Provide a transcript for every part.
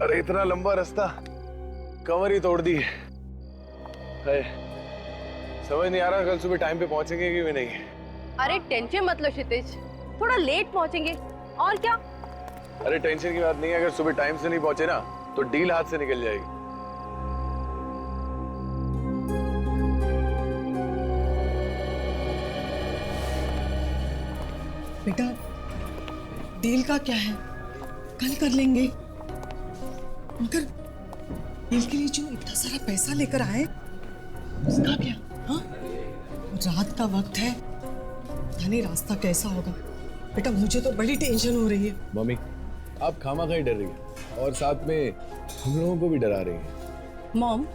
अरे इतना लंबा रास्ता, कमर ही तोड़ दी है। समझ नहीं आ रहा कल सुबह टाइम पे पहुंचेंगे कि भी नहीं। अरे टेंशन मत लो क्षितिज, थोड़ा लेट पहुंचेंगे और क्या। अरे टेंशन की बात नहीं है, अगर सुबह टाइम से नहीं पहुंचे ना तो डील हाथ से निकल जाएगी। बेटा डील का क्या है, कल कर लेंगे। मगर डील के लिए जो इतना सारा पैसा लेकर आए उसका क्या? हाँ, रात का वक्त है, पता नहीं रास्ता कैसा होगा। बेटा मुझे तो बड़ी टेंशन हो रही है। मम्मी आप खामा-खा ही डर रही है और साथ में हम लोगों को भी डरा रही है। मॉम,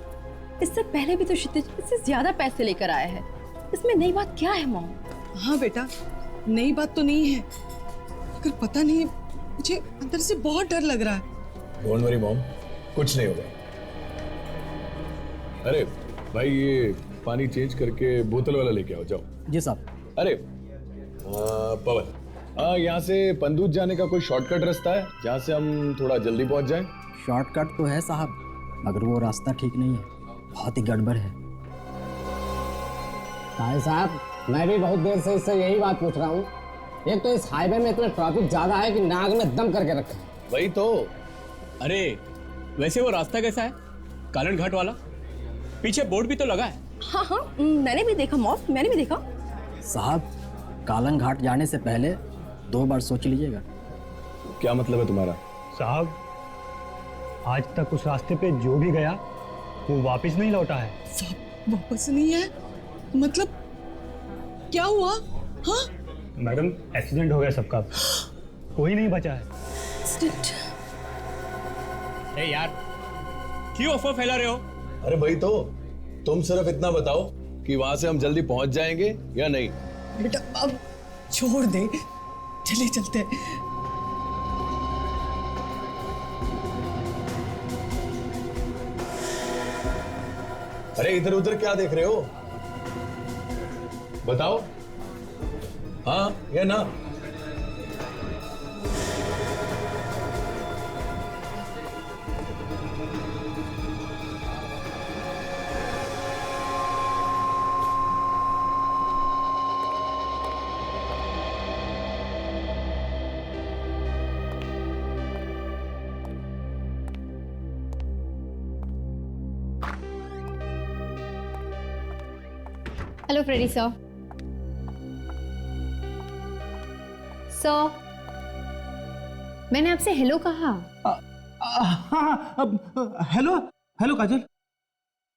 इससे पहले भी तो क्षितिज इससे ज्यादा पैसे लेकर आया है, इसमें नई बात क्या है मॉम? हाँ बेटा, नई बात तो नहीं है, मगर पता नहीं मुझे अंदर से बहुत डर लग रहा है। डोंट वरी मॉम, कुछ नहीं होगा। अरे भाई ये पानी चेंज करके बोतल वाला लेके आओ, जाओ। जी साहब। अरे पवन, यहाँ से पंदूज जाने का कोई शॉर्टकट रास्ता है जहाँ से हम थोड़ा जल्दी पहुँच जाएं? शॉर्टकट तो है साहब, मगर वो रास्ता ठीक नहीं है, बहुत ही गड़बड़ है। भाई साहब मैं भी बहुत देर से इससे यही बात पूछ रहा हूँ। एक तो इस हाईवे में इतना ट्रैफिक ज्यादा है कि नाक में दम करके रखा है। वही तो। अरे वैसे वो रास्ता कैसा है, कालन घाट वाला? पीछे बोर्ड भी तो लगा है। हाँ हाँ, मैंने भी देखा मॉम, मैंने भी देखा। साहब कालन घाट जाने से पहले 2 बार सोच लीजिएगा। क्या मतलब है तुम्हारा? साहब आज तक उस रास्ते पे जो भी गया वो वापस नहीं लौटा है। वापस नहीं है मतलब क्या हुआ? हाँ मैडम एक्सीडेंट हो गया सबका, कोई नहीं बचा है। एक्सीडेंट? ए यार क्यों अफवाह फैला रहे हो? अरे भाई तो तुम सिर्फ इतना बताओ कि वहां से हम जल्दी पहुंच जाएंगे या नहीं। बेटा अब छोड़ दे, चले चलते हैं। अरे इधर उधर क्या देख रहे हो, बताओ हाँ या ना। Hello Freddy sir. सर मैंने आपसे हेलो कहा। हेलो हेलो काजल।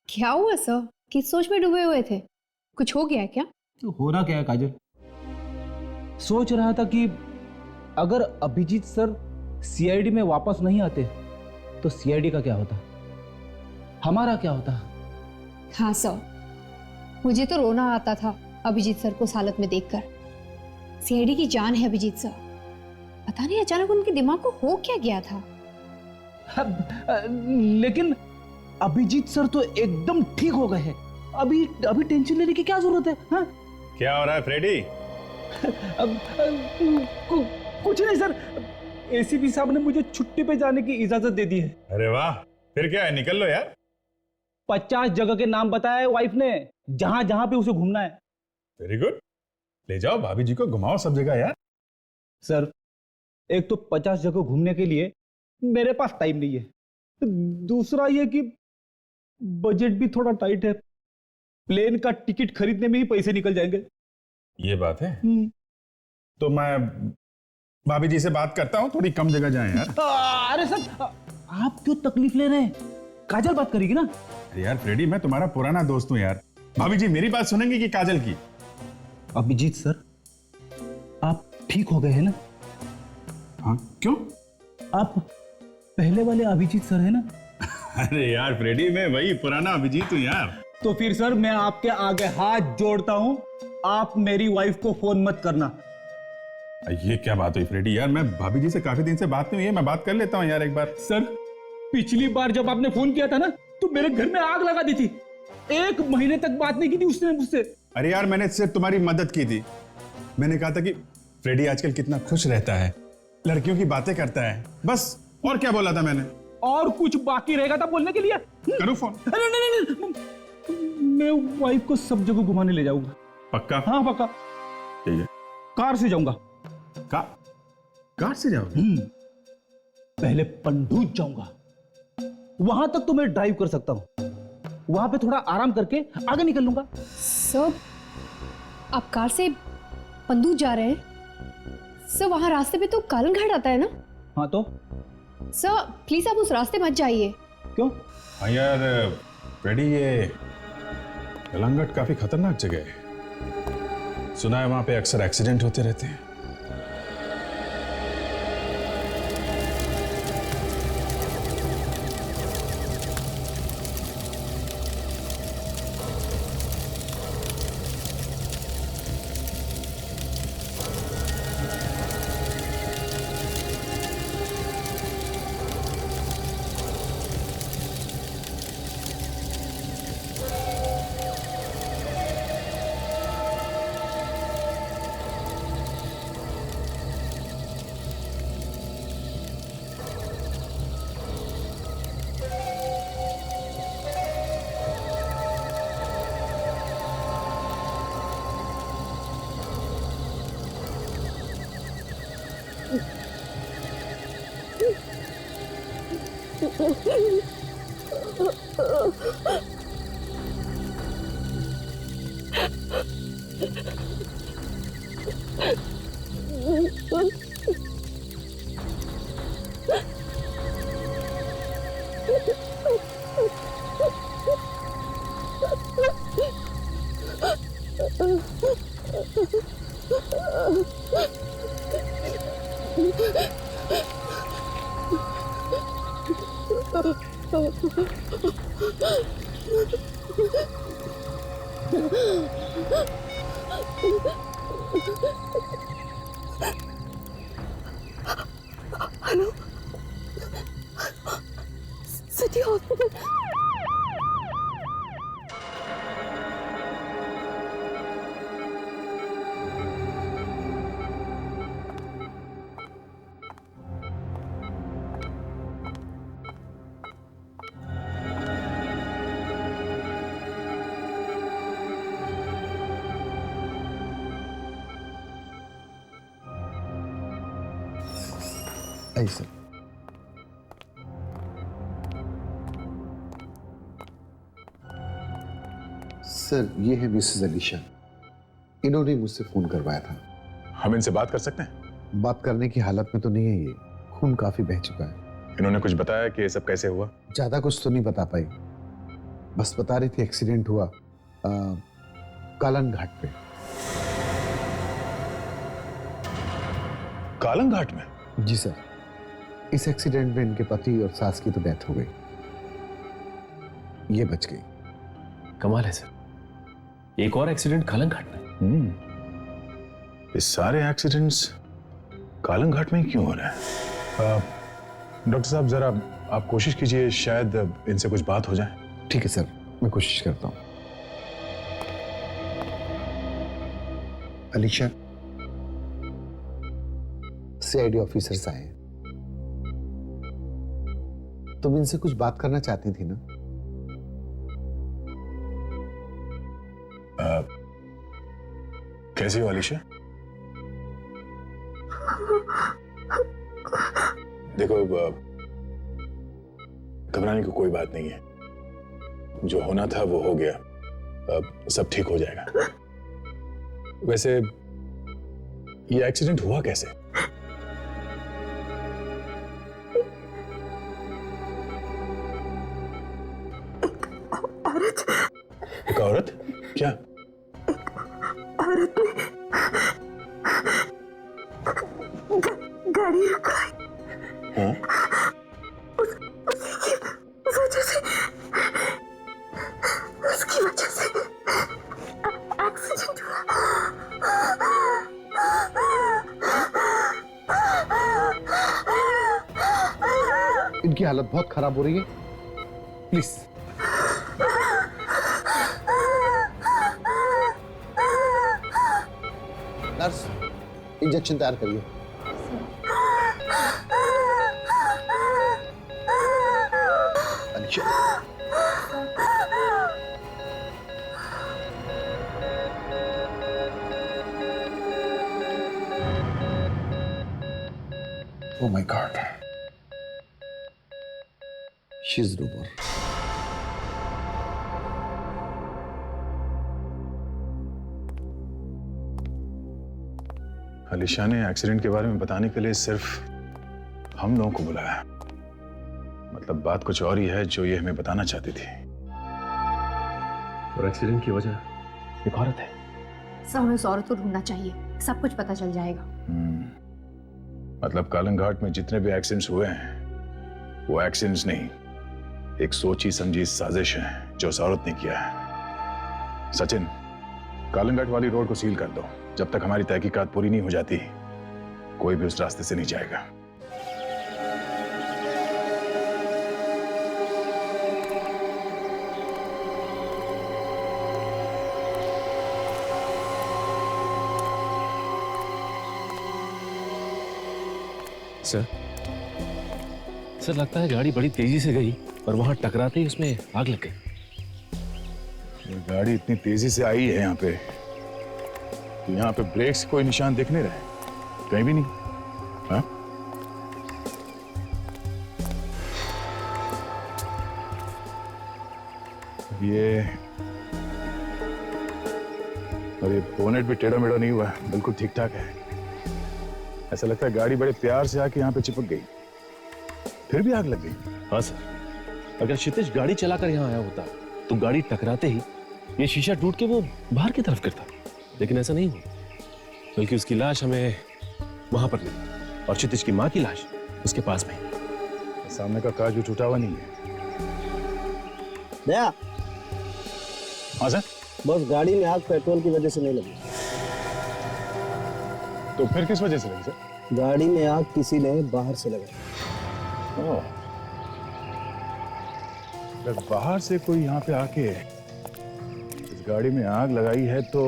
क्या हुआ सर, किस सोच में डूबे हुए थे? कुछ हो गया क्या? तो हो रहा क्या है काजल, सोच रहा था कि अगर अभिजीत सर सीआईडी में वापस नहीं आते तो सीआईडी का क्या होता, हमारा क्या होता। हाँ सर, मुझे तो रोना आता था अभिजीत सर को इस हालत में देखकर। सीआईडी की जान है अभिजीत सर, पता नहीं अचानक उनके दिमाग को हो क्या गया था। लेकिन अभिजीत सर तो एकदम ठीक हो गए हैं, अभी टेंशन लेने की क्या जरूरत है? हाँ? क्या हो रहा है फ्रेडी? कुछ नहीं सर, एसीपी साहब ने मुझे छुट्टी पे जाने की इजाजत दे दी है। अरे वाह, फिर क्या है, निकल लो यार। 50 जगह के नाम बताए वाइफ ने, जहां जहां पे उसे घूमना है। वेरी गुड, ले जाओ भाभी जी को घुमाओ सब जगह यार। सर एक तो 50 जगह घूमने के लिए मेरे पास टाइम नहीं है, दूसरा ये कि बजट भी थोड़ा टाइट है, प्लेन का टिकट खरीदने में ही पैसे निकल जाएंगे। ये बात है, तो मैं भाभी जी से बात करता हूँ, थोड़ी कम जगह जाएं यार। अरे सर आप क्यों तकलीफ ले रहे हैं, काजल बात करेगी ना। अरे यार फ्रेडी, मैं तुम्हारा पुराना दोस्त हूँ यार, भाभी जी मेरी बात सुनेंगे कि काजल की? अभिजीत सर आप ठीक हो गए हैं ना? हाँ क्यों? आप पहले वाले अभिजीत सर है ना? अरे यार फ्रेडी, मैं वही पुराना अभिजीत हूँ यार। तो फिर सर मैं आपके आगे हाथ जोड़ता हूं, आप मेरी वाइफ को फोन मत करना। ये क्या बात हुई फ्रेडी यार, मैं भाभी जी से काफी दिन से बात नहीं हुई है, मैं बात कर लेता हूँ यार एक बार। सर पिछली बार जब आपने फोन किया था ना तो मेरे घर में आग लगा दी थी, 1 महीने तक बात नहीं की थी उसने मुझसे। अरे यार मैंने सिर्फ तुम्हारी मदद की थी, मैंने कहा था कि फ्रेडी आजकल कितना खुश रहता है, लड़कियों की बातें करता है, बस। और क्या बोला था मैंने? और कुछ बाकी रहेगा था बोलने के लिए? करो फोन। नहीं नहीं नहीं, मैं वाइफ को सब जगह घुमाने ले जाऊंगा। पक्का? हाँ पक्का। ठीक है। कार से जाऊंगा। कार से जाओगे? पहले पंडूज जाऊंगा, वहां तक तो मैं ड्राइव कर सकता हूं, वहां पे थोड़ा आराम करके आगे निकल लूंगा। सर आप कार से पंदूज जा रहे हैं? सर वहां रास्ते पे तो कालन घाट आता है ना? हाँ तो सर प्लीज आप उस रास्ते मत जाइए। क्यों? हाँ यार फ्रेडी, ये कलंगट काफी खतरनाक जगह है। सुना है वहां पे अक्सर एक्सीडेंट होते रहते हैं। Hello, city hospital. ऐसे सर, ये है मिसेस अलीशा, इन्होंने मुझसे फोन करवाया था। हम इनसे बात कर सकते हैं? बात करने की हालत में तो नहीं है, ये खून काफी बह चुका है। इन्होंने कुछ बताया कि ये सब कैसे हुआ? ज्यादा कुछ तो नहीं बता पाई, बस बता रही थी एक्सीडेंट हुआ कालन घाट पे। कालन घाट में? जी सर, इस एक्सीडेंट में इनके पति और सास की तो डेथ हो गई, ये बच गई। कमाल है सर, एक और एक्सीडेंट कालन घाट में। ये सारे एक्सीडेंट्स कालन घाट में ही क्यों हो रहे हैं? डॉक्टर साहब जरा आप कोशिश कीजिए, शायद इनसे कुछ बात हो जाए। ठीक है सर, मैं कोशिश करता हूं। अलीशा, सीआईडी ऑफिसर्स आए हैं, तुम इनसे कुछ बात करना चाहती थी ना? कैसी हो अलीशा? देखो, घबराने की कोई बात नहीं है, जो होना था वो हो गया, अब सब ठीक हो जाएगा। वैसे ये एक्सीडेंट हुआ कैसे? एक औरत? क्या? औरत ने गाड़ी रुकाई। हाँ? उसकी वजह से एक्सीडेंट हुआ। इनकी हालत बहुत खराब हो रही है, प्लीज। नर्स, इंजेक्शन तैयार करिए। Oh my God. She's rumor. Alisha ने एक्सीडेंट के बारे में बताने के लिए सिर्फ हम लोगों को बुलाया। मतलब बात कुछ और ही है जो ये हमें बताना चाहती थी। और एक्सीडेंट की वजह एक औरत है। सब हमें उस औरत को ढूंढना चाहिए, सब कुछ पता चल जाएगा। मतलब कालंग घाट में जितने भी एक्सीडेंट्स हुए हैं वो एक्सीडेंट्स नहीं, एक सोची समझी साजिश है जो उस औरत ने किया है। सचिन, कालंग घाट वाली रोड को सील कर दो। जब तक हमारी तहकीकात पूरी नहीं हो जाती कोई भी उस रास्ते से नहीं जाएगा। सर लगता है गाड़ी बड़ी तेजी से गई और वहां टकराते ही उसमें आग लग गई। ये गाड़ी इतनी तेजी से आई है यहाँ पे कि यहाँ पे ब्रेक्स कोई निशान दिख नहीं रहे, कहीं भी नहीं। हाँ? और ये बोनेट भी टेढ़ा मेढ़ा नहीं हुआ है, बिल्कुल ठीक ठाक है। ऐसा लगता है गाड़ी बड़े प्यार से आके यहाँ पे चिपक गई, फिर भी आग लग गई। हाँ सर, अगर क्षितिज गाड़ी चलाकर यहाँ आया होता तो गाड़ी टकराते ही ये शीशा टूट के वो बाहर की तरफ गिरता, लेकिन ऐसा नहीं हुआ, बल्कि उसकी लाश हमें वहां पर मिली और क्षितिज की माँ की लाश उसके पास में। सामने का कांच भी टूटा हुआ नहीं है। दया, हाँ सर। बस गाड़ी में आग पेट्रोल की वजह से नहीं लगी। तो फिर किस वजह से लगी सर? गाड़ी में आग किसी ने बाहर से लगाई। अगर बाहर से कोई यहाँ पे आके इस गाड़ी में आग लगाई है तो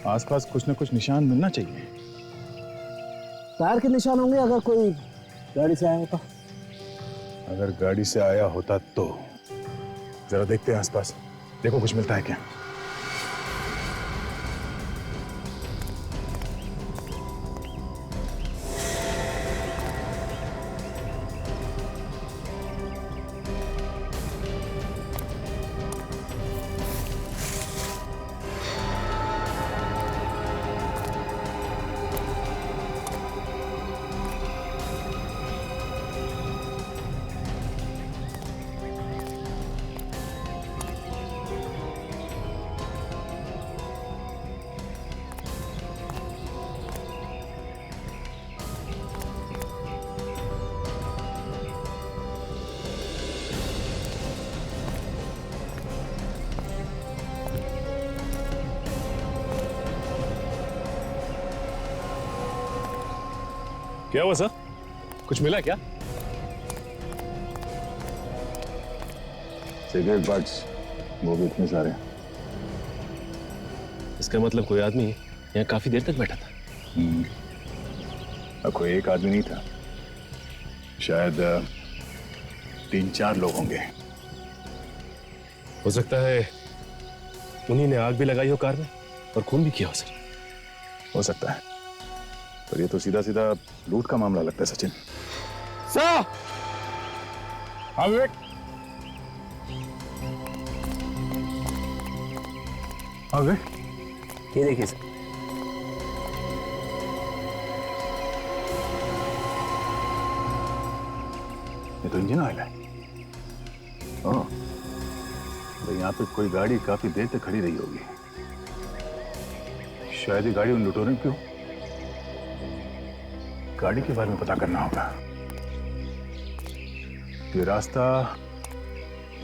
आसपास कुछ ना कुछ निशान मिलना चाहिए। टायर के निशान होंगे अगर कोई गाड़ी से आया होता। अगर गाड़ी से आया होता तो जरा देखते हैं आसपास, देखो कुछ मिलता है क्या। क्या हुआ सर, कुछ मिला क्या? सिगरेट बट्स, वो भी इतने सारे। इसका मतलब कोई आदमी यहाँ काफी देर तक बैठा था। अब कोई एक आदमी नहीं था, शायद 3-4 लोग होंगे। हो सकता है उन्हीं ने आग भी लगाई हो कार में और खून भी किया हो सर। हो सकता है, पर ये तो सीधा सीधा लूट का मामला लगता है सचिन। सर! हाँ विवेक। हाँ विवेक, ये देखिए सर। ये तो इंजन ऑयल है। हाँ, तो यहाँ पे कोई गाड़ी काफी देर तक खड़ी रही होगी। शायद ये गाड़ी उन लुटेरों की हो। गाड़ी के बारे में पता करना होगा। ये रास्ता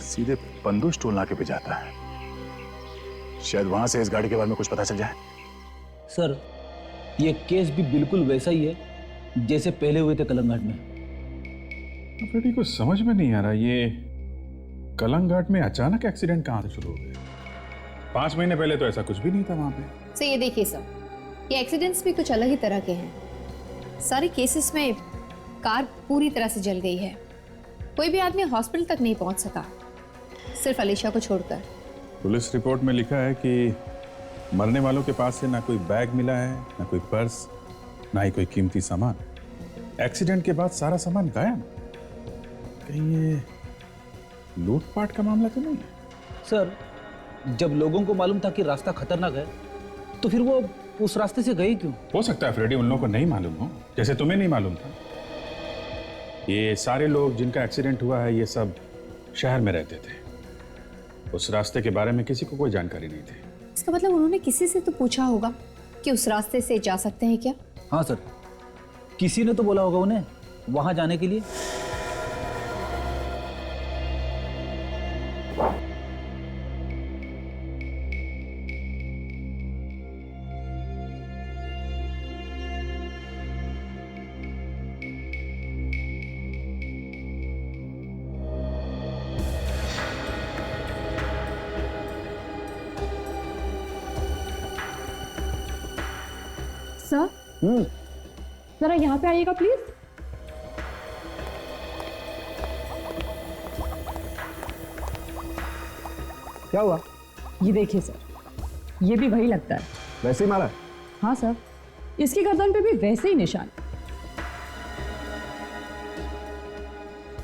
सीधे पंदू स्टोल नाके पे जाता है, शायद वहां से इस गाड़ी के बारे में कुछ पता चल जाए। सर, ये केस भी बिल्कुल वैसा ही है जैसे पहले हुए थे कलंग घाट में। बेटी को समझ में नहीं आ रहा, ये कलंग घाट में अचानक एक्सीडेंट कहां से शुरू हो गया? 5 महीने पहले तो ऐसा कुछ भी नहीं था वहां पे। सो ये देखिए सर, ये एक्सीडेंट्स भी कुछ अलग ही तरह के हैं। सारे केसेस में कार पूरी तरह से जल गई है, कोई भी आदमी हॉस्पिटल तक नहीं पहुंच सका, सिर्फ अलीशा को छोड़कर। पुलिस रिपोर्ट में लिखा है कि मरने वालों के पास से ना कोई बैग मिला है, ना कोई पर्स, ना ही कोई कीमती सामान। एक्सीडेंट के बाद सारा सामान गायब? कहीं ये लूटपाट का मामला तो नहीं है? सर, जब लोगों को मालूम था कि रास्ता खतरनाक है तो फिर वो उस रास्ते से गए क्यों? हो सकता है फ्रेडी उन लोगों को नहीं मालूम हो, जैसे तुम्हें नहीं मालूम था। ये सारे लोग जिनका एक्सीडेंट हुआ है ये सब शहर में रहते थे। उस रास्ते के बारे में किसी को कोई जानकारी नहीं थी। इसका मतलब उन्होंने किसी से तो पूछा होगा कि उस रास्ते से जा सकते हैं क्या? हाँ सर, किसी ने तो बोला होगा उन्हें वहां जाने के लिए। सर, जरा यहाँ पे आइएगा प्लीज। क्या हुआ? ये देखिए सर, ये भी वही लगता है। वैसे ही मारा? हाँ सर, इसकी गर्दन पे भी वैसे ही निशान।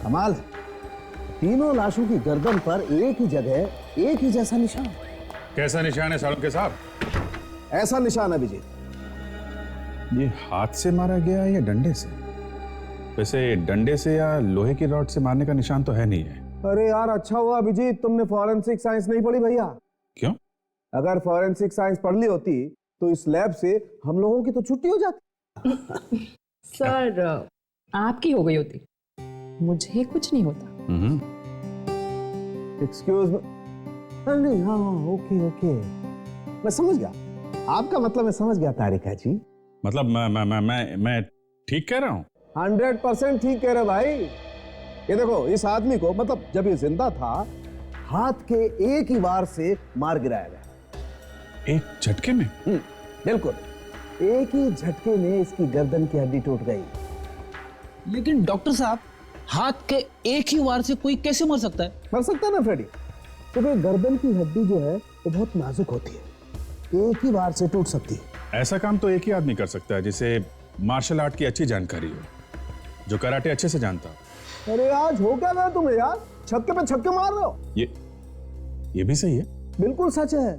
कमाल, तीनों लाशों की गर्दन पर एक ही जगह एक ही जैसा निशान। कैसा निशान है सालुंके साहब? ऐसा निशान है अभिजीत। ये हाथ से मारा गया है या डंडे से? वैसे डंडे से या लोहे की रॉड से मारने का निशान तो है नहीं है। अरे यार, अच्छा हुआ अभिजीत तुमने फॉरेंसिक साइंस नहीं पढ़ी भैया। क्यों? अगर फॉरेंसिक साइंस पढ़ ली होती तो इस लैब से हम लोगों की तो छुट्टी हो जाती। सर, आपकी हो गई होती, मुझे कुछ नहीं होता। Excuse me. नहीं, हाँ ओके ओके, मैं समझ गया आपका मतलब, मैं समझ गया तारिका जी। मतलब मैं ठीक कह रहा हूँ? 100% ठीक कह रहे भाई। ये देखो, इस आदमी को मतलब जब ये जिंदा था हाथ के एक ही वार से मार गिराया गया। एक झटके में? बिल्कुल, एक ही झटके में इसकी गर्दन की हड्डी टूट गई। लेकिन डॉक्टर साहब, हाथ के एक ही वार से कोई कैसे मर सकता है? मर सकता है ना फ्रेडी, क्योंकि गर्दन की हड्डी जो है वो बहुत नाजुक होती है, एक ही वार से टूट सकती है। ऐसा काम तो एक ही आदमी कर सकता है जिसे मार्शल आर्ट की अच्छी जानकारी हो, जो कराटे अच्छे से जानता हो। अरे आज हो क्या गया तुम्हें यार, छक्के पे छक्के मार रहे हो। ये भी सही है। बिल्कुल सच है,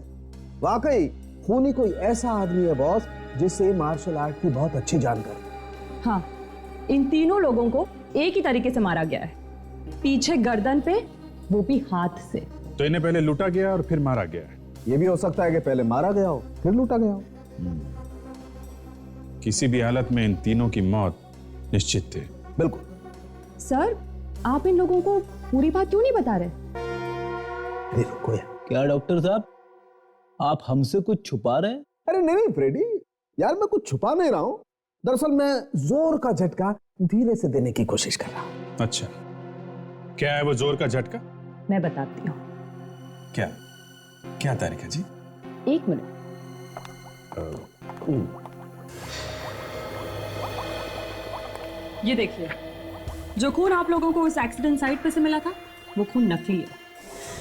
वाकई खूनी कोई ऐसा आदमी है बॉस जिसे मार्शल आर्ट की बहुत अच्छी जानकारी। हाँ, इन तीनों लोगों को एक ही तरीके से मारा गया है, पीछे गर्दन पे, वो भी हाथ से। तो इन्हें पहले लूटा गया और फिर मारा गया है। ये भी हो सकता है कि पहले मारा गया हो फिर लूटा गया हो। किसी भी हालत में इन तीनों की मौत निश्चित थी। बिल्कुल। सर, आप इन लोगों को पूरी बात क्यों नहीं बता रहे? अरे रुको यार। क्या डॉक्टर साहब, आप हमसे कुछ छुपा रहे हैं? अरे नहीं फ्रेडी, यार मैं कुछ छुपा नहीं रहा हूं, दरअसल मैं जोर का झटका धीरे से देने की कोशिश कर रहा हूं। अच्छा, क्या है वो जोर का झटका? मैं बताती हूँ। क्या तारिका जी? एक मिनट। ये देखिए, जो खून आप लोगों को उस एक्सीडेंट साइट पे से मिला था वो खून नकली है।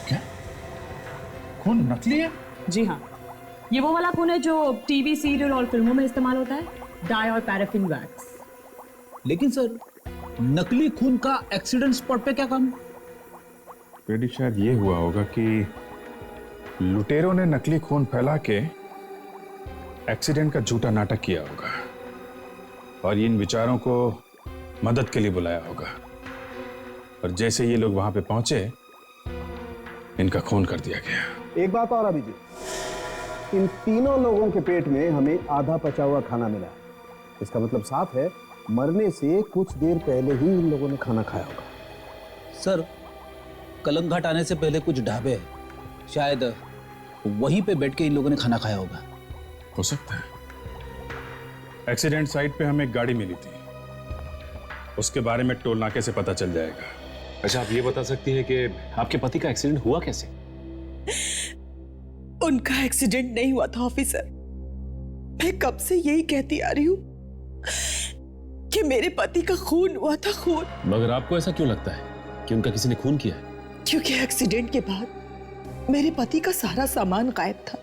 क्या? खून नकली है? जी हाँ, ये वो वाला खून है जो टीवी सीरियल और फिल्मों में इस्तेमाल होता है, डाई और पैराफिन वैक्स। लेकिन सर, नकली खून का एक्सीडेंट स्पॉट पे क्या काम? फ्रेडी, शायद ये हुआ होगा कि लुटेरों ने नकली खून फैला के एक्सीडेंट का झूठा नाटक किया होगा और इन विचारों को मदद के लिए बुलाया होगा, और जैसे ये लोग वहां पे पहुंचे इनका खून कर दिया गया। एक बात और अभिजीत, इन तीनों लोगों के पेट में हमें आधा पचा हुआ खाना मिला है। इसका मतलब साफ है मरने से कुछ देर पहले ही इन लोगों ने खाना खाया होगा। सर, कलंग घाट आने से पहले कुछ ढाबे हैं, शायद वहीं पे बैठ के इन लोगों ने खाना खाया होगा। हो सकता है। एक्सीडेंट साइट पे हमें एक गाड़ी मिली थी, उसके बारे में टोल नाके से पता चल जाएगा। अच्छा, आप ये बता सकती हैं कि आपके पति का एक्सीडेंट हुआ कैसे? उनका एक्सीडेंट नहीं हुआ था ऑफिसर। मैं कब से यही कहती आ रही हूँ कि मेरे पति का खून हुआ था, खून। मगर आपको ऐसा क्यों लगता है कि उनका किसी ने खून किया है? क्योंकि एक्सीडेंट के बाद मेरे पति का सारा सामान गायब था।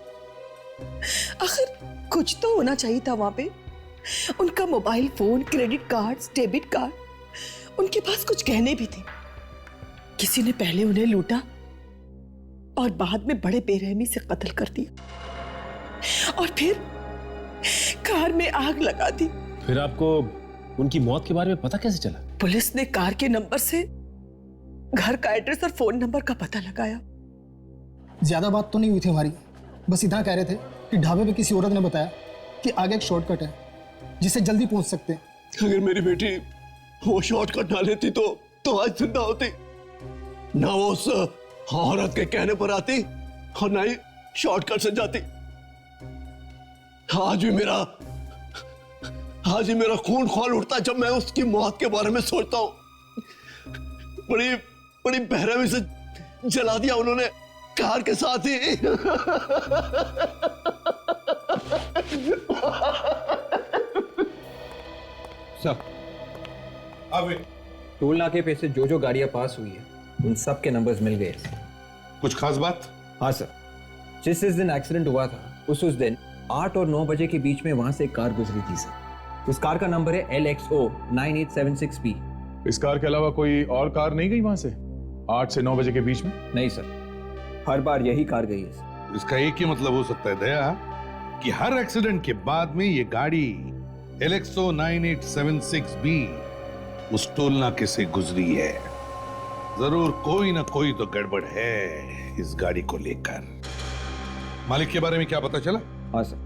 आखिर कुछ तो होना चाहिए था वहां पे उनका mobile phone, credit cards, debit card, उनके पास कुछ गहने भी थे। किसी ने पहले उन्हें लूटा और बाद में बड़े बेरहमी से कत्ल कर दिया और फिर कार में आग लगा दी। फिर आपको उनकी मौत के बारे में पता कैसे चला? पुलिस ने कार के नंबर से घर का एड्रेस और फोन नंबर का पता लगाया। ज्यादा बात तो नहीं हुई थी हमारी, बस इतना कह रहे थे कि ढाबे पे किसी औरत ने बताया कि आगे एक शॉर्टकट है जिससे जल्दी पहुंच सकते हैं। अगर मेरी बेटी वो शॉर्टकट ना लेती तो आज जिंदा होती, ना वो उस औरत के कहने पर आती और ना ही शॉर्टकट से जाती। आज ही मेरा खून खौल उठता है जब मैं उसकी मौत के बारे में सोचता हूं। बड़ी बेरहमी से जला दिया उन्होंने कार के साथ ही। सर, टोल नाके पे से जो गाड़ियां पास हुई है उन सब के नंबर्स मिल गए। कुछ खास बात? हाँ सर, जिस दिन एक्सीडेंट हुआ था उस दिन 8 और 9 बजे के बीच में वहां से एक कार गुजरी थी सर। उस कार का नंबर है LXO 9876B। इस कार के अलावा कोई और कार नहीं गई वहां से 8 से 9 बजे के बीच में? नहीं सर, हर बार यही कार गई है सर। इसका एक ही मतलब हो सकता है दया कि हर एक्सीडेंट के बाद में ये गाड़ी LXO 9876B उस टोल नाके से गुजरी है। जरूर कोई ना कोई तो गड़बड़ है इस गाड़ी को लेकर। मालिक के बारे में क्या पता चला? हाँ सर,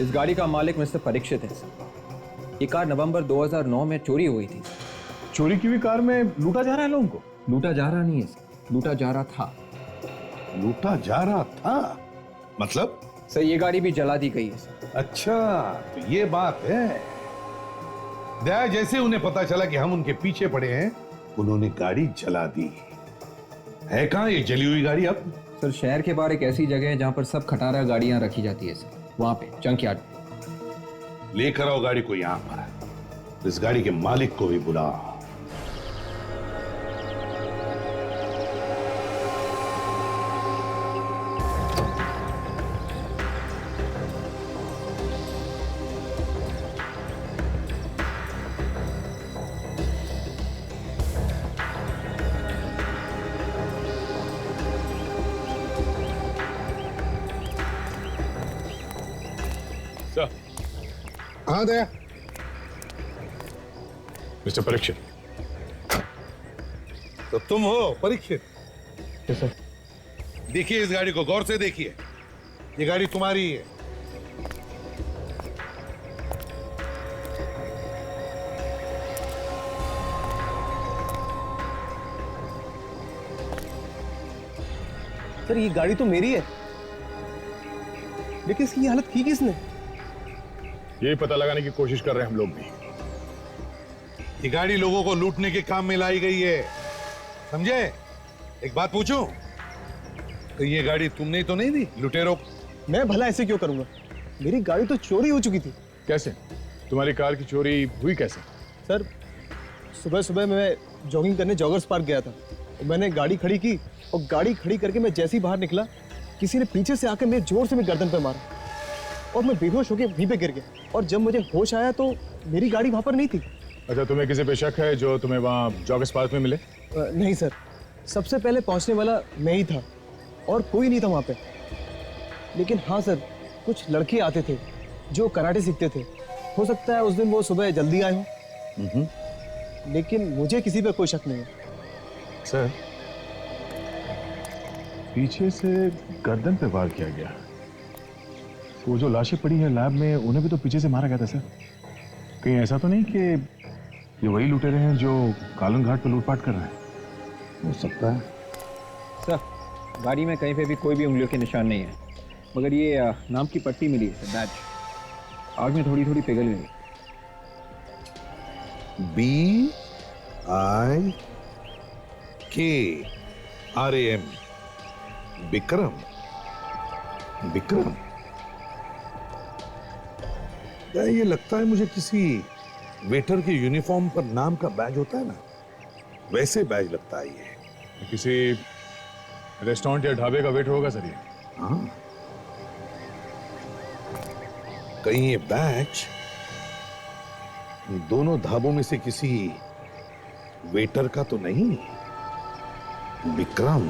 इस गाड़ी का मालिक मिस्टर परीक्षित है सर। ये कार नवंबर 2009 में चोरी हुई थी। चोरी की हुई कार में लूटा जा रहा है लोगों को? लूटा जा रहा नहीं है सर, लूटा जा रहा था। लूटा जा रहा था मतलब? सर ये गाड़ी भी जला दी गई है सर। अच्छा, तो ये बात है। दया, जैसे उन्हें पता चला कि हम उनके पीछे पड़े हैं, उन्होंने गाड़ी जला दी। है कहां ये जली हुई गाड़ी अब? सर शहर के बाहर एक ऐसी जगह है जहां पर सब खटारा गाड़ियां रखी जाती है सर, वहां पे जंकयार्ड पे। लेकर आओ गाड़ी को यहां पर। इस गाड़ी के मालिक को भी बुलाओ। हाँ दया। मिस्टर परीक्षित। तो तुम हो परीक्षित? सर। देखिए इस गाड़ी को गौर से देखिए, ये गाड़ी तुम्हारी है। सर ये गाड़ी तो मेरी है, लेकिन इसकी हालत की किसने? यही पता लगाने की कोशिश कर रहे हैं हम लोग भी। ये गाड़ी लोगों को लूटने के काम में लाई गई है, समझे? एक बात पूछूं, तो ये गाड़ी तुमने तो नहीं दी लुटेरों? मैं भला ऐसे क्यों करूंगा? मेरी गाड़ी तो चोरी हो चुकी थी। कैसे? तुम्हारी कार की चोरी हुई कैसे? सर सुबह सुबह मैं जॉगिंग करने जॉगर्स पार्क गया था, मैंने गाड़ी खड़ी की और गाड़ी खड़ी करके मैं जैसे ही बाहर निकला, किसी ने पीछे से आकर मेरे जोर से मेरी गर्दन पे मारा और मैं बेहोश होकर वहीं पे गिर गया। और जब मुझे होश आया तो मेरी गाड़ी वहां पर नहीं थी। अच्छा, तुम्हें किसी पे शक है जो तुम्हें वहां जॉगर्स पार्क में मिले? नहीं सर, सबसे पहले पहुंचने वाला मैं ही था और कोई नहीं था वहां पे। लेकिन हाँ सर, कुछ लड़के आते थे जो कराटे सीखते थे। हो सकता है उस दिन वो सुबह जल्दी आए हों, लेकिन मुझे किसी पे कोई शक नहीं है। सर, पीछे से गर्दन पे वार किया गया। वो जो लाशें पड़ी हैं लैब में, उन्हें भी तो पीछे से मारा गया था सर। कहीं ऐसा तो नहीं कि ये वही लुटेरे हैं जो कालन घाट पे लूटपाट कर रहे हैं? हो सकता है सर, गाड़ी में कहीं पे भी कोई भी उंगलियों के निशान नहीं है, मगर ये नाम की पट्टी मिली है बैच, आग में थोड़ी थोड़ी पिघल गई। BIKRAM, विक्रम। विक्रम, ये लगता है मुझे किसी वेटर के यूनिफॉर्म पर नाम का बैज होता है ना, वैसे बैज लगता है ये। किसी रेस्टोरेंट या ढाबे का वेटर होगा सर ये। हाँ, कहीं ये बैच दोनों ढाबों में से किसी वेटर का तो नहीं? विक्रम।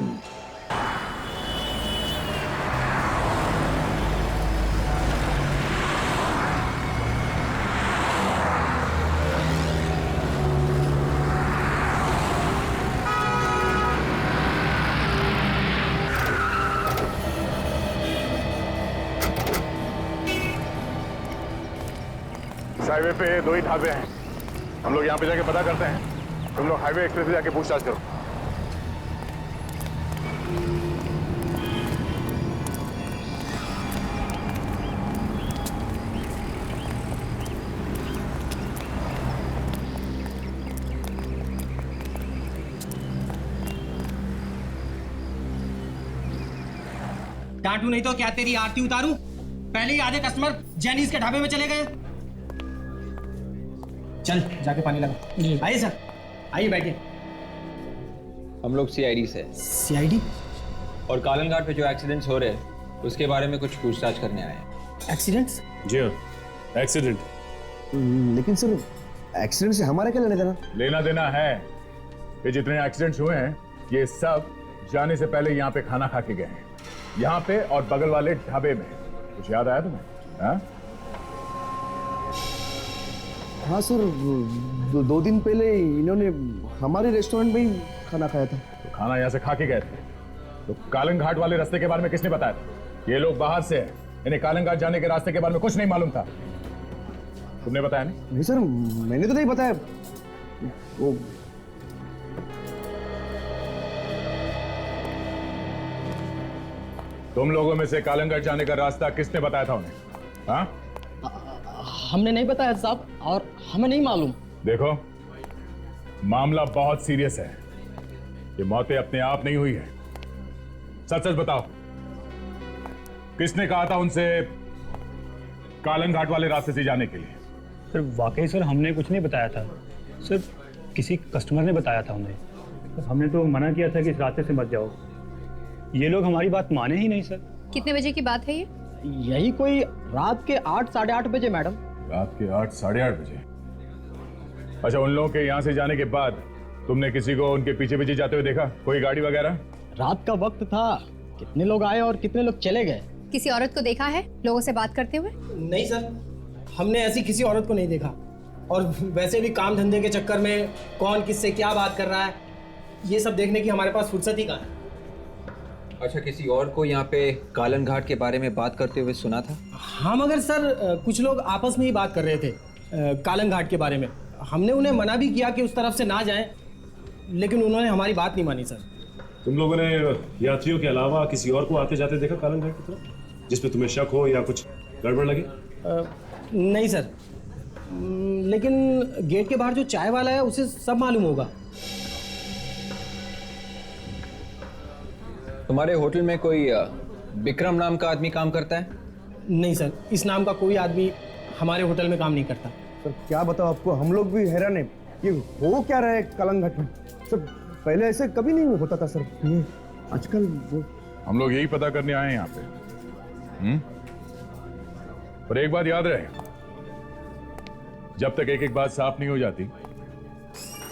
हाईवे पे 2 ही ढाबे हैं। हम लोग यहाँ पे जाके पता करते हैं। तुम लोग हाईवे एक्सप्रेस से जाके पूछताछ करो। डांटू नहीं तो क्या तेरी आरती उतारूं? पहले ही आधे कस्टमर जैनीज के ढाबे में चले गए। चल जाके पानी लगा। आइए सर, आइए बैठिए। हम लोग सीआईडी से। सीआईडी? और कालन घाट पे जो एक्सीडेंट्स हो रहे हैं उसके बारे में कुछ पूछताछ करने आए हैं। एक्सीडेंट्स? जी हाँ, एक्सीडेंट। लेकिन सर एक्सीडेंट से हमारा क्या लेना देना? लेना देना है। ये जितने एक्सीडेंट्स हुए हैं ये सब जाने से पहले यहाँ पे खाना खा के गए हैं, यहाँ पे और बगल वाले ढाबे में। कुछ याद आया तुम्हें? हाँ? हाँ सर, 2 दिन पहले इन्होंने हमारे रेस्टोरेंट में ही खाना खाया था। तो खाना यहाँ से खा के गए थे, तो कालन घाट वाले रास्ते के बारे में किसने बताया था? ये लोग बाहर से हैं, इन्हें कालन घाट जाने के रास्ते के बारे में कुछ नहीं मालूम था। तुमने बताया नहीं? नहीं सर, मैंने तो नहीं बताया। वो तुम लोगों में से कालन घाट जाने का रास्ता किसने बताया था उन्हें? हाँ? हमने नहीं बताया साहब, और हमें नहीं मालूम। देखो, मामला बहुत सीरियस है। ये मौतें अपने आप नहीं हुई है। सच सच बताओ, किसने कहा था उनसे कालन घाट वाले रास्ते से जाने के लिए? सर वाकई सर हमने कुछ नहीं बताया था सर, किसी कस्टमर ने बताया था उन्हें। सर हमने तो मना किया था कि इस रास्ते से मत जाओ। ये लोग हमारी बात माने ही नहीं सर। कितने बजे की बात है ये? यही कोई रात के 8 साढ़े 8 बजे मैडम। रात के 8 साढ़े 8 बजे? अच्छा, उन लोगों के यहाँ से जाने के बाद तुमने किसी को उनके पीछे पीछे जाते हुए देखा? कोई गाड़ी वगैरह? रात का वक्त था, कितने लोग आए और कितने लोग चले गए। किसी औरत को देखा है लोगों से बात करते हुए? नहीं सर, हमने ऐसी किसी औरत को नहीं देखा। और वैसे भी काम धंधे के चक्कर में कौन किससे क्या बात कर रहा है, ये सब देखने की हमारे पास फुर्सत ही कहाँ है। अच्छा, किसी और को यहाँ पे कालन घाट के बारे में बात करते हुए सुना था? हाँ, मगर सर कुछ लोग आपस में ही बात कर रहे थे कालन घाट के बारे में। हमने उन्हें मना भी किया कि उस तरफ से ना जाएं, लेकिन उन्होंने हमारी बात नहीं मानी सर। तुम लोगों ने यात्रियों के अलावा किसी और को आते जाते देखा कालन घाट की तरफ, जिसपे तुम्हें शक हो या कुछ गड़बड़ लगे? नहीं सर, लेकिन गेट के बाहर जो चाय वाला है उसे सब मालूम होगा। तुम्हारे होटल में कोई विक्रम नाम का आदमी काम करता है? नहीं सर, इस नाम का कोई आदमी हमारे होटल में काम नहीं करता। सर क्या बताओ आपको, हम लोग भी हैरान है कि हो क्या रहा है कालन घाट में। सर पहले ऐसे कभी नहीं होता था सर, ये आजकल वो। हम लोग यही पता करने आए हैं यहाँ पे। पर एक बात याद रहे, जब तक एक एक बात साफ नहीं हो जाती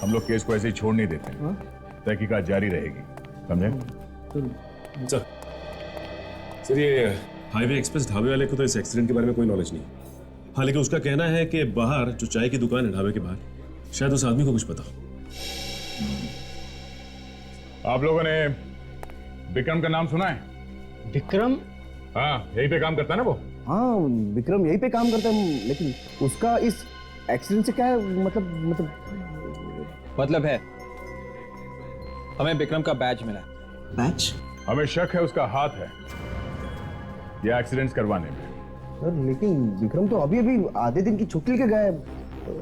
हम लोग केस को ऐसे ही छोड़ नहीं देते। तहकीकात जारी रहेगी, समझे? सर ये हाईवे एक्सप्रेस ढाबे वाले को तो इस एक्सीडेंट के बारे में कोई नॉलेज नहीं। हाँ, लेकिन उसका कहना है कि बाहर जो चाय की दुकान है ढाबे के बाहर, शायद उस आदमी को कुछ पता हो। आप लोगों ने विक्रम का नाम सुना है? विक्रम? हाँ, यहीं पे काम करता है ना वो? हाँ, विक्रम यहीं पे काम करता है, लेकिन उसका इस एक्सीडेंट से क्या है मतलब है हमें विक्रम का बैज मिला। बैच? हमें शक है उसका हाथ है ये एक्सीडेंट्स करवाने में। सर लेकिन विक्रम तो अभी अभी आधे दिन की छुट्टी लेके गया है,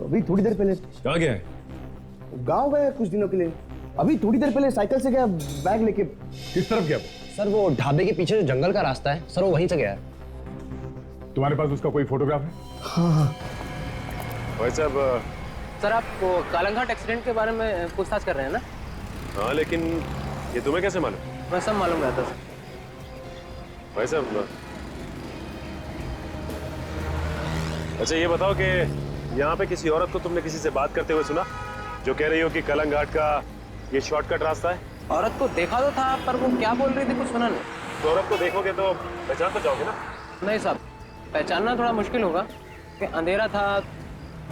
अभी थोड़ी देर पहले। कहाँ गया है? गाँव गया कुछ दिनों के लिए, अभी थोड़ी देर पहले साइकिल से गया बैग लेके। किस तरफ गया? सर वो ढाबे के पीछे जो जंगल का रास्ता है सर, वो वहीं से गया है। तुम्हारे पास उसका कोई फोटोग्राफ है? हाँ। भाई साहब, सर आप कालन घाट एक्सीडेंट के बारे में पूछताछ कर रहे हैं ना? हाँ, लेकिन ये तुम्हें कैसे मालूम? मैं सब मालूम रहता सर। भाई साहब, अच्छा ये बताओ कि यहाँ पे किसी औरत को तुमने किसी से बात करते हुए सुना, जो कह रही हो कि कलंग घाट का ये शॉर्टकट रास्ता है? औरत को देखा तो था, पर वो क्या बोल रही थी कुछ सुना नहीं। तो औरत को देखोगे तो पहचान तो जाओगे ना? नहीं साहब, पहचानना थोड़ा मुश्किल होगा कि अंधेरा था,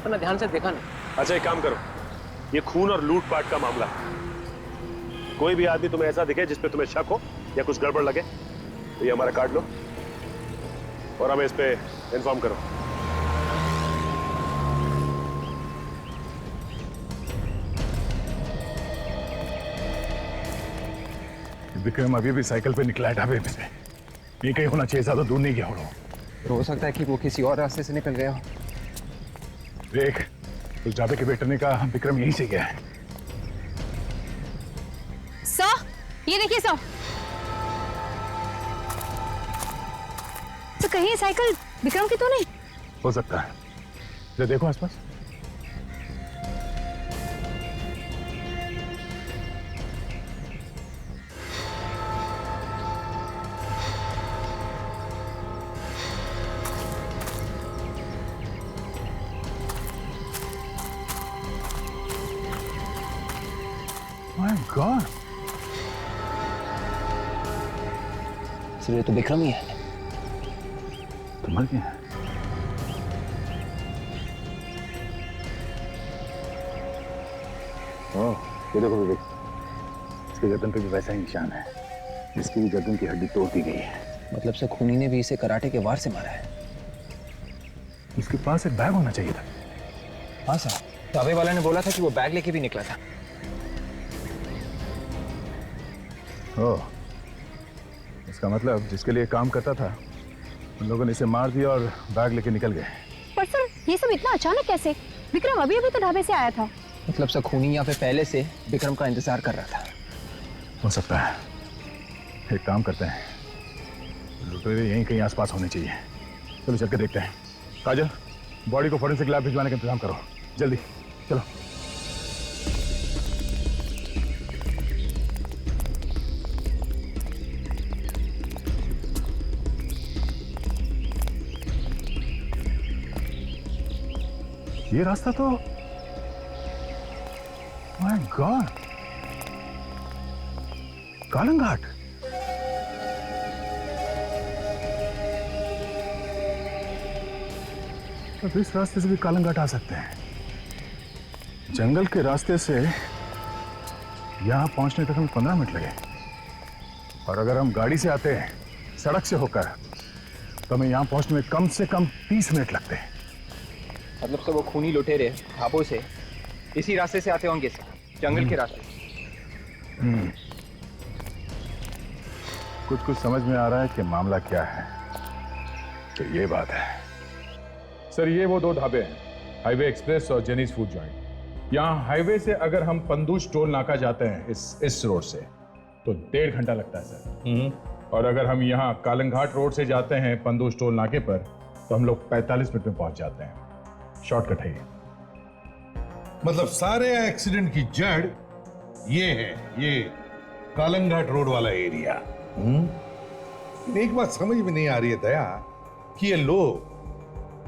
तो ध्यान से देखा नहीं। अच्छा एक काम करो, ये खून और लूटपाट का मामला है। कोई भी आदमी तुम्हें ऐसा दिखे जिसपे तुम्हें शक हो या कुछ गड़बड़ लगे, तो ये हमारा कार्ड लो और हमें इस पे इन्फॉर्म करो। विक्रम अभी भी साइकिल पे निकला है ढाबे पे से। ये कहीं होना चाहिए, ज्यादा दूर नहीं गया होगा। तो हो सकता है कि वो किसी और रास्ते से निकल गया हो। देख, उस ढाबे के वेटर ने कहा विक्रम यहीं से गया है। सर, ये देखिए सर। तो कहीं ये साइकिल विक्रम की तो नहीं? हो सकता है, जरा देखो आसपास। My God! सर ये तो विक्रम ही है। तो मर गया है। ये देखो विवेक, इसके गर्दन पे भी वैसा ही निशान है, इसकी भी गर्दन की हड्डी तोड़ दी गई है। मतलब से खूनी ने भी इसे कराटे के वार से मारा है। इसके पास एक बैग होना चाहिए था। हाँ सर, ढाबे वाला ने बोला था कि वो बैग लेके भी निकला था। ओह, इसका मतलब जिसके लिए काम करता था उन लोगों ने इसे मार दिया और बैग लेके निकल गए। पर सर ये सब इतना अचानक कैसे? विक्रम अभी अभी तो ढाबे से आया था। मतलब से खूनी यहाँ पे पहले से विक्रम का इंतजार कर रहा था। हो सकता है। एक काम करते हैं, लुटेरे यहीं कहीं आसपास होने चाहिए। चलो चल के देखते हैं। काजल, बॉडी को फॉरेंसिक लैब भिजवाने का इंतजाम करो, जल्दी चलो। ये रास्ता तो, माय गॉड, कालंग घाट। तो इस रास्ते से भी कालंग घाट आ सकते हैं। जंगल के रास्ते से यहां पहुंचने तक हमें 15 मिनट लगे, और अगर हम गाड़ी से आते हैं सड़क से होकर तो हमें यहां पहुंचने में कम से कम 30 मिनट लगते हैं। मतलब से वो खूनी लुटेरे ढाबों से इसी रास्ते से आते होंगे, जंगल के रास्ते। कुछ समझ में आ रहा है कि मामला क्या है। तो ये बात है सर, ये वो दो ढाबे हैं, हाईवे एक्सप्रेस और जेनीज फूड जॉइंट। यहाँ हाईवे से अगर हम पंदूज टोल नाका जाते हैं इस रोड से तो 1.5 घंटा लगता है सर। और अगर हम यहाँ कालंग घाट रोड से जाते हैं पंदूज टोल नाके पर तो हम लोग 45 मिनट में पहुंच जाते हैं। शॉर्टकट है ये। मतलब सारे एक्सीडेंट की जड़ ये है, ये कालंग घाट रोड वाला एरिया। एक बात समझ में नहीं आ रही है दया कि ये लोग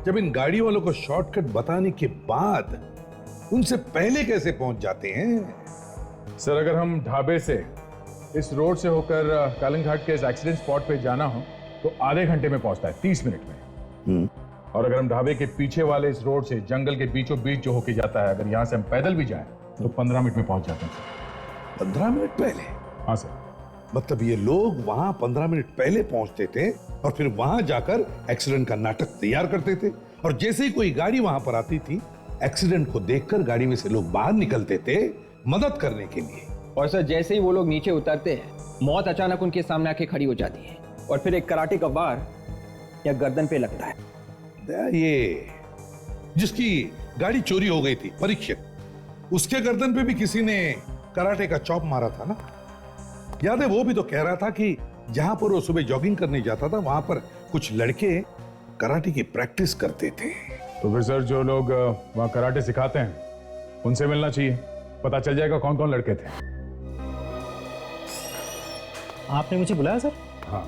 जब इन गाड़ी वालों को शॉर्टकट बताने के बाद उनसे पहले कैसे पहुंच जाते हैं। सर, अगर हम ढाबे से इस रोड से होकर कालंग घाट के इस एक्सीडेंट स्पॉट पे जाना हो तो आधे घंटे में पहुंचता है, 30 मिनट में। और अगर हम ढाबे के पीछे वाले इस रोड से जंगल के बीचों बीच जो होके जाता है, अगर यहां से हम पैदल भी जाएं तो 15 मिनट में पहुंच जाते हैं। 15 मिनट पहले? हाँ सर। मतलब ये लोग वहां 15 मिनट पहले पहुंचते थे और फिर वहां जाकर एक्सीडेंट का नाटक तैयार करते थे, और जैसे ही कोई गाड़ी वहां पर आती थी एक्सीडेंट को देखकर गाड़ी में से लोग बाहर निकलते थे मदद करने के लिए। और सर जैसे ही वो लोग नीचे उतरते हैं मौत अचानक उनके सामने आके खड़ी हो जाती है और फिर एक कराटे का वार या गर्दन पे लगता है। ये जिसकी गाड़ी चोरी हो गई थी, परीक्षित, उसके गर्दन पे भी किसी ने कराटे का चॉप मारा था ना। याद है, वो भी तो कह रहा था कि जहां पर वो सुबह जॉगिंग करने जाता था वहां पर कुछ लड़के कराटे की प्रैक्टिस करते थे। तो फिर सर जो लोग वहां कराटे सिखाते हैं उनसे मिलना चाहिए, पता चल जाएगा कौन कौन लड़के थे। आपने मुझे बुलाया सर? हाँ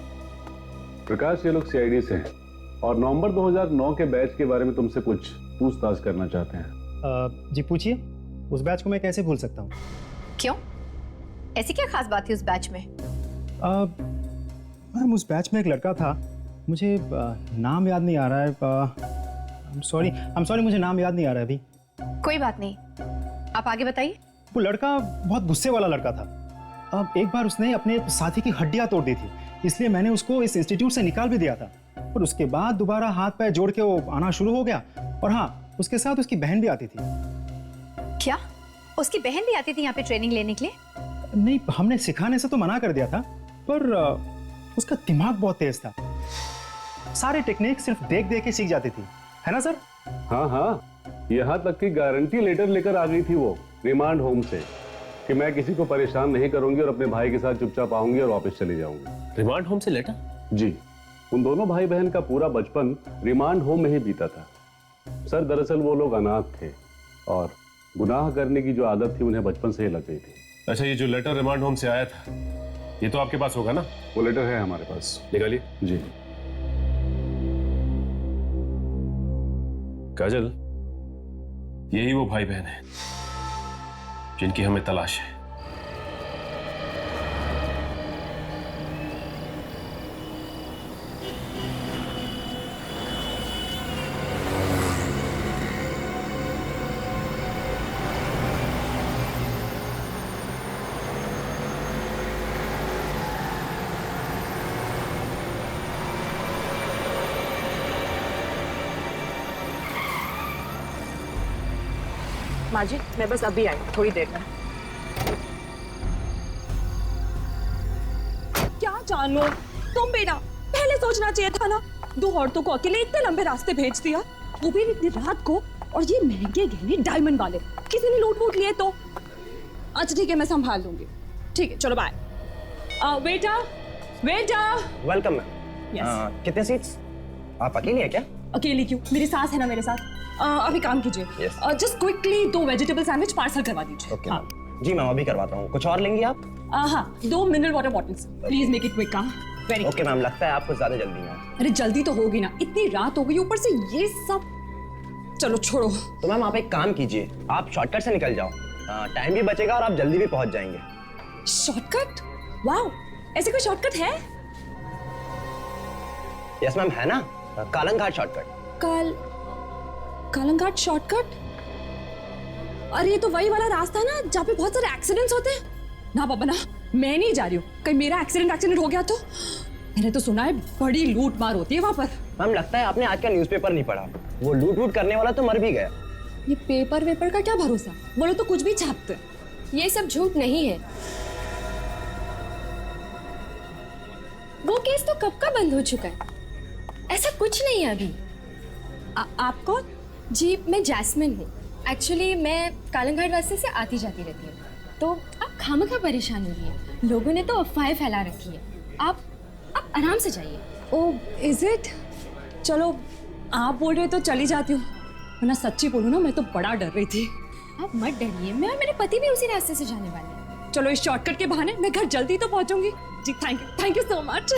प्रकाश, ये लोग सीआईडी से हैं और नवंबर 2009 के बैच के बारे में तुमसे कुछ पूछताछ करना चाहते हैं। जी पूछिए, उस बैच को मैं कैसे भूल सकता हूँ? क्यों? ऐसी क्या खास बात थी उस बैच में? मैम उस बैच में एक लड़का था, मुझे नाम याद नहीं आ रहा है। I'm sorry, मुझे नाम याद नहीं आ रहा है अभी। कोई बात नहीं, आप आगे बताइए। वो लड़का बहुत गुस्से वाला लड़का था। एक बार उसने अपने साथी की हड्डियां तोड़ दी थी, इसलिए मैंने उसको इस इंस्टीट्यूट से निकाल भी दिया था। और उसके बाद दोबारा हाथ पैर जोड़ के वो आना शुरू हो गया। और हाँ, उसके साथ उसकी बहन भी आती थी। क्या उसकी बहन भी आती थी यहाँ पे ट्रेनिंग लेने के लिए? नहीं, हमने सिखाने से तो मना कर दिया था, पर उसका दिमाग बहुत तेज था। सारे टेक्निक सिर्फ देख देख के सीख जाती थी, है ना सर? हाँ हाँ, यहाँ तक की गारंटी लेटर लेकर आ गई थी वो रिमांड होम से कि मैं किसी को परेशान नहीं करूंगी और अपने भाई के साथ चुपचाप आऊंगी और वापस चली जाऊंगी। रिमांड होम से लेटर? जी, उन दोनों भाई बहन का पूरा बचपन रिमांड होम में ही बीता था। सर दरअसल वो लोग अनाथ थे और गुनाह करने की जो आदत थी उन्हें बचपन से ही लग गई थी। अच्छा, ये जो लेटर रिमांड होम से आया था, ये तो आपके पास होगा ना? वो लेटर है हमारे पास, निकालिए। जी। काजल, यही वो भाई बहन है जिनकी हमें तलाश है। माँ जी, मैं बस अभी आई, थोड़ी देर में। क्या जानो तुम बेटा, पहले सोचना चाहिए था ना। दो औरतों को अकेले इतने लंबे रास्ते भेज दिया, वो भी इतनी रात को, और ये महंगे गहने डायमंड वाले। किसी ने लूट वूट लिए तो? अच्छा ठीक है, मैं संभाल लूंगी। ठीक है, चलो बाय। बेटा बेटा। Welcome ma'am. कितने सीट्स? आप अकेली है क्या? अकेली क्यों, मेरी सास है ना मेरे साथ। अभी काम कीजिए, just quickly 2 vegetable sandwich parcel करवा दीजिए। ओके जी मैम, अभी करवाता हूँ। कुछ और लेंगी आप? हाँ, 2 mineral water bottles, please make it quick. Very okay ma'am, लगता है आपको ज्यादा जल्दी है। अरे जल्दी तो होगी ना, इतनी रात हो गई, ऊपर से ये सब। चलो छोड़ो। तो मैम आप एक काम कीजिए, आप शॉर्टकट से निकल जाओ, टाइम भी बचेगा और आप जल्दी भी पहुंच जाएंगे। शॉर्टकट? वाओ, ऐसे कोई शॉर्टकट है? यस मैम, है ना, कालंग घाट शॉर्टकट। कालंग घाट शॉर्टकट? अरे ये तो वही वाला रास्ता है ना जहाँ पे बहुत सारे एक्सीडेंट्स होते हैं। ना बाबा ना, मैं नहीं जा रही हूँ, कहीं मेरा एक्सीडेंट हो गया तो। मैंने तो सुना है बड़ी लूट मार होती है वहाँ पर। मैम लगता है आपने आज का न्यूज़पेपर नहीं पढ़ा, वो लूट करने वाला तो मर भी गया। ये पेपर वेपर का क्या भरोसा, बोलो तो कुछ भी छापते। ये सब झूठ नहीं है। वो केस तो कब का बंद हो चुका है, ऐसा कुछ नहीं है अभी। आप कौन? जी, मैं जैस्मिन हूँ। एक्चुअली मैं कालंग घाट रास्ते से आती जाती रहती हूँ, तो आप खामखा परेशान हो रही है। लोगों ने तो अफवाहें फैला रखी है। आप आराम से जाइए। Oh is it? चलो आप बोल रहे तो चली जाती हूँ, वरना सच्ची बोलूँ ना, मैं तो बड़ा डर रही थी। आप मत डरिए, मैं और मेरे पति भी उसी रास्ते से जाने वाले हैं। चलो इस शॉर्टकट के बहाने मैं घर जल्दी तो पहुँचूंगी। जी थैंक यू सो मच।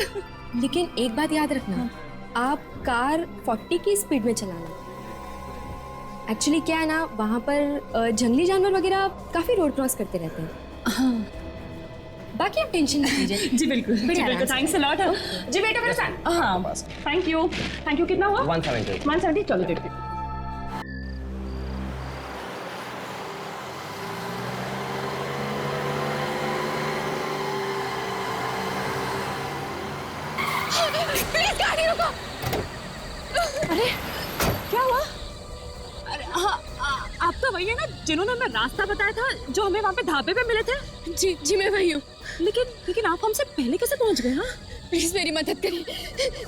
लेकिन एक बात याद रखना, आप कार 40 की स्पीड में चलाना। एक्चुअली क्या है ना, वहाँ पर जंगली जानवर वगैरह काफ़ी रोड क्रॉस करते रहते हैं। हाँ, बाकी आप टेंशन नहीं लीजिए। जी बिल्कुल, थैंक्स अ लॉट। जी बेटा मेरे साथ। हाँ थैंक यू। कितना हुआ? 170। चलो देखते हैं। प्लीज गाड़ी रुको। अरे क्या हुआ? अरे हाँ, आप तो वही है ना जिन्होंने हमें रास्ता बताया था, जो हमें वहाँ पे ढाबे पे मिले थे? जी मैं वही हूँ। लेकिन आप हमसे पहले कैसे पहुँच गए? हाँ प्लीज मेरी मदद करिए,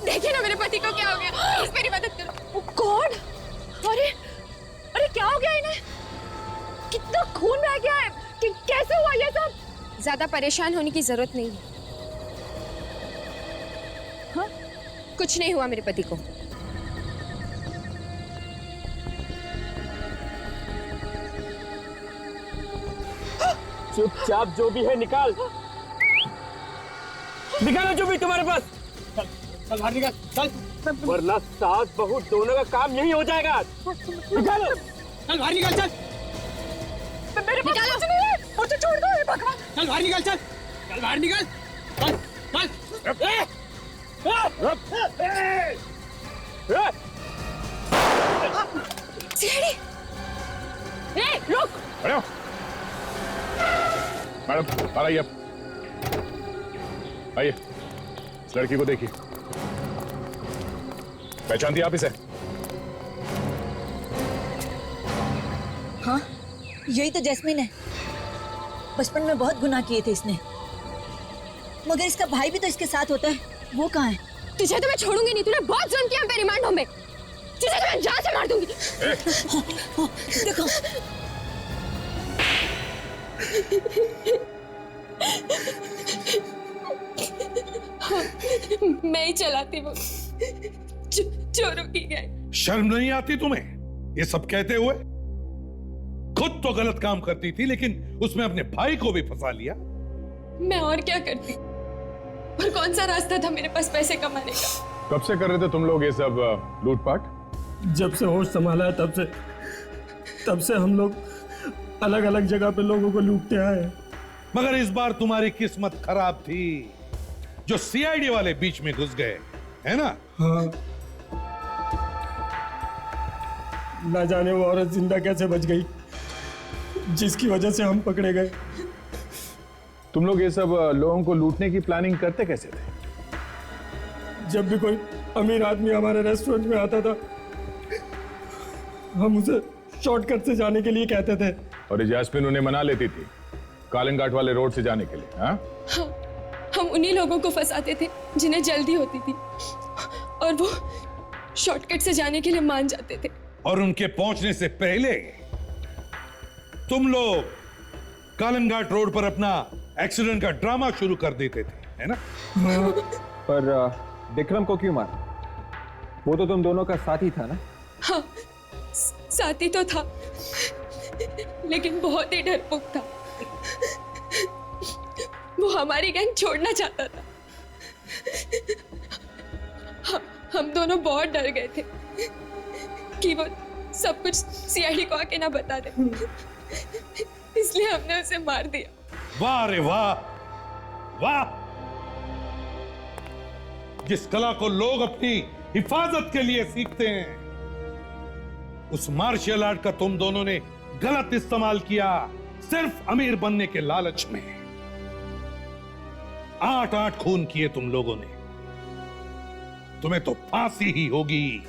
देखिए ना मेरे पति को क्या हो गया, प्लीज मेरी मदद करो। ओह गॉड, अरे क्या हो गया इन्हें? कितना खून बह गया है, कैसे हुआ ये सब? ज्यादा परेशान होने की जरूरत नहीं है। हाँ? कुछ नहीं हुआ मेरे पति को। चुपचाप जो भी है निकालो जो भी तुम्हारे पास। चल बाहर निकाल, चल। वरना सास बहू दोनों का काम यही हो जाएगा। निकालो, चल बाहर निकल, चल। मेरे पास कुछ नहीं है, मुझे छोड़ दो, हे भगवान। चल बाहर निकल, चल, चल बाहर निकल, चल, चल। सीढ़ी, रुक। मैडम बाहर आइए, आइए। इस लड़की को देखिए, पहचानती आप इसे? हाँ, यही तो जैस्मिन है। बचपन में बहुत गुनाह किए थे इसने, मगर इसका भाई भी तो इसके साथ होता है। वो कहाँ है? तुझे तो मैं छोड़ूंगी नहीं, तूने बहुत जुल्म किया मेरे रिमांड होम में। तुझे तो मैं जान से मार दूंगी। देखो, मैं ही चलाती हूँ, चोरों की गैंग। शर्म नहीं आती तुम्हें ये सब कहते हुए? खुद तो गलत काम करती थी, लेकिन उसमें अपने भाई को भी फंसा लिया। मैं और क्या करती, और कौन सा रास्ता था मेरे पास पैसे कमाने का? कब से कर रहे थे तुम लोग ये सब लूटपाट? जब से होश संभाला है तब से हम लोग अलग अलग जगह पे लोगों को लूटते आए हैं। मगर इस बार तुम्हारी किस्मत खराब थी, जो सीआईडी वाले बीच में घुस गए, है ना? हाँ, ना जाने वो औरत जिंदा कैसे बच गई, जिसकी वजह से हम पकड़े गए। तुम लोग ये सब लोगों को लूटने की प्लानिंग करते कैसे थे? जब भी कोई अमीर आदमी हमारे रेस्टोरेंट में आता था, हम उसे शॉर्टकट से जाने के लिए कहते थे। और जैस्मिन उन्हें मना लेती थी कालन घाट वाले रोड से जाने के लिए। हाँ, हम उन्हीं लोगों को फंसाते थे जिन्हें जल्दी होती थी, और वो शॉर्टकट से जाने के लिए मान जाते थे। और उनके पहुंचने से पहले तुम लोग कालन घाट रोड पर अपना एक्सीडेंट का ड्रामा शुरू कर देते थे, है ना? पर विक्रम को क्यों मारा? वो तो तुम दोनों का साथी था ना? हाँ, साथी तो था, लेकिन बहुत ही डरपोक था। वो हमारी गैंग छोड़ना चाहता था। हम दोनों बहुत डर गए थे कि वो सब कुछ सीआईडी को आके ना बता दे, इसलिए हमने उसे मार दिया। वाह रे वाह, वाह! जिस कला को लोग अपनी हिफाजत के लिए सीखते हैं, उस मार्शल आर्ट का तुम दोनों ने गलत इस्तेमाल किया, सिर्फ अमीर बनने के लालच में। 8-8 खून किए तुम लोगों ने, तुम्हें तो फांसी ही होगी।